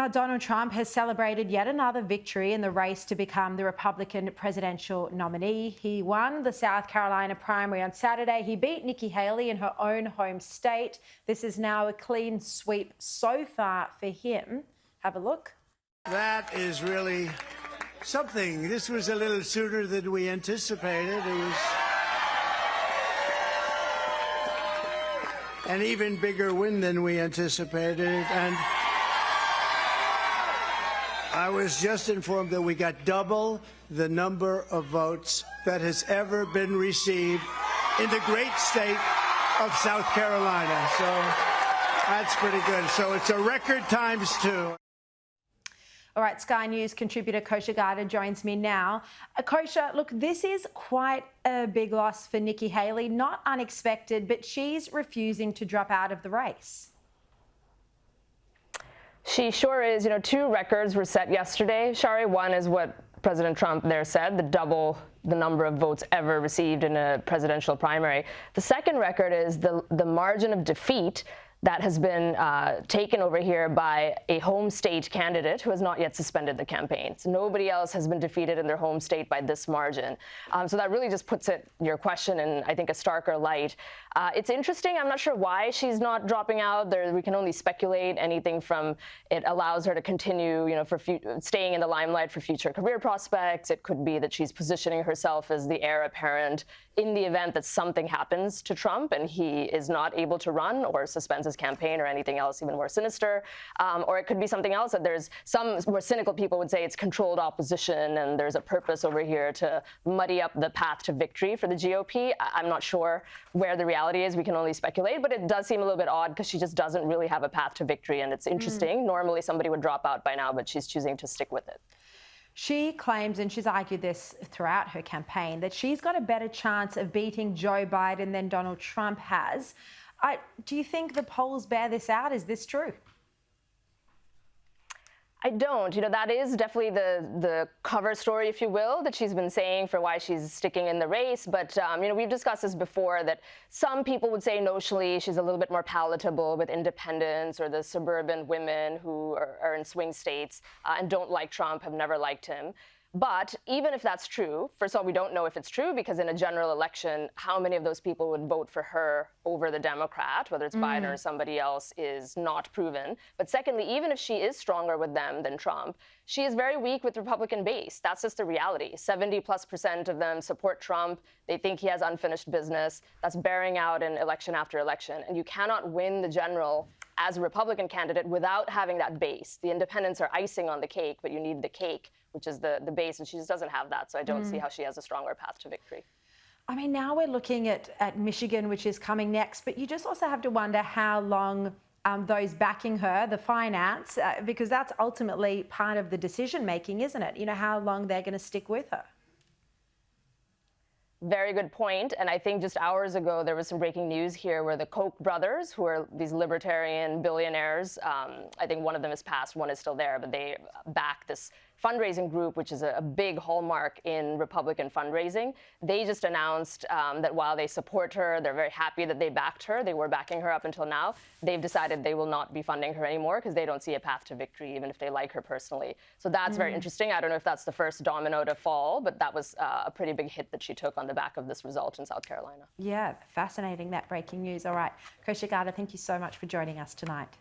Now, Donald Trump has celebrated yet another victory in the race to become the Republican presidential nominee. He won the South Carolina primary on Saturday. He beat Nikki Haley in her own home state. This is now a clean sweep so far for him. Have a look. That is really something. This was a little sooner than we anticipated. It was an even bigger win than we anticipated. And I was just informed that we got double the number of votes that has ever been received in the great state of South Carolina. So that's pretty good. So it's a record times two. All right, Sky News contributor Kosha Gada joins me now. Kosha, look, this is quite a big loss for Nikki Haley. Not unexpected, but she's refusing to drop out of the race. She sure is. You know, two records were set yesterday. Sharri, one is what President Trump there said, the double the number of votes ever received in a presidential primary. The second record is the margin of defeat that has been taken over here by a home state candidate who has not yet suspended the campaign. So nobody else has been defeated in their home state by this margin. So that really just puts your question in, I think, a starker light. It's interesting. I'm not sure why she's not dropping out. We can only speculate. Anything from it allows her to continue, you know, for staying in the limelight for future career prospects. It could be that she's positioning herself as the heir apparent in the event that something happens to Trump and he is not able to run or suspends his campaign or anything else even more sinister. Or it could be something else that there's some more cynical people would say it's controlled opposition and there's a purpose over here to muddy up the path to victory for the GOP. I'm not sure where the reality is. We can only speculate, but it does seem a little bit odd because she just doesn't really have a path to victory. And it's interesting. Normally somebody would drop out by now, but she's choosing to stick with it. She claims, and she's argued this throughout her campaign, that she's got a better chance of beating Joe Biden than Donald Trump has. Do you think the polls bear this out? Is this true? I don't. You know, that is definitely the cover story, if you will, that she's been saying for why she's sticking in the race. But, you know, we've discussed this before, that some people would say notionally she's a little bit more palatable with independents or the suburban women who are in swing states and don't like Trump, have never liked him. But even if that's true, first of all, we don't know if it's true because in a general election, how many of those people would vote for her over the Democrat, whether it's Biden or somebody else, is not proven. But secondly, even if she is stronger with them than Trump, she is very weak with Republican base. That's just the reality. 70+% of them support Trump. They think he has unfinished business. That's bearing out in election after election. And you cannot win the general as a Republican candidate without having that base. The independents are icing on the cake, but you need the cake, which is the base, and she just doesn't have that. So I don't see how she has a stronger path to victory. I mean, now we're looking at Michigan, which is coming next, but you just also have to wonder how long those backing her, the finance, because that's ultimately part of the decision-making, isn't it? You know, how long they're going to stick with her. Very good point. And I think just hours ago, there was some breaking news here where the Koch brothers, who are these libertarian billionaires, I think one of them has passed, one is still there, but they back this fundraising group, which is a big hallmark in Republican fundraising. They just announced that while they support her, they're very happy that they backed her. They were backing her up until now. They've decided they will not be funding her anymore because they don't see a path to victory, even if they like her personally. So that's very interesting. I don't know if that's the first domino to fall, but that was a pretty big hit that she took on the back of this result in South Carolina. Yeah, fascinating, that breaking news. All right, Kosha Gada, thank you so much for joining us tonight.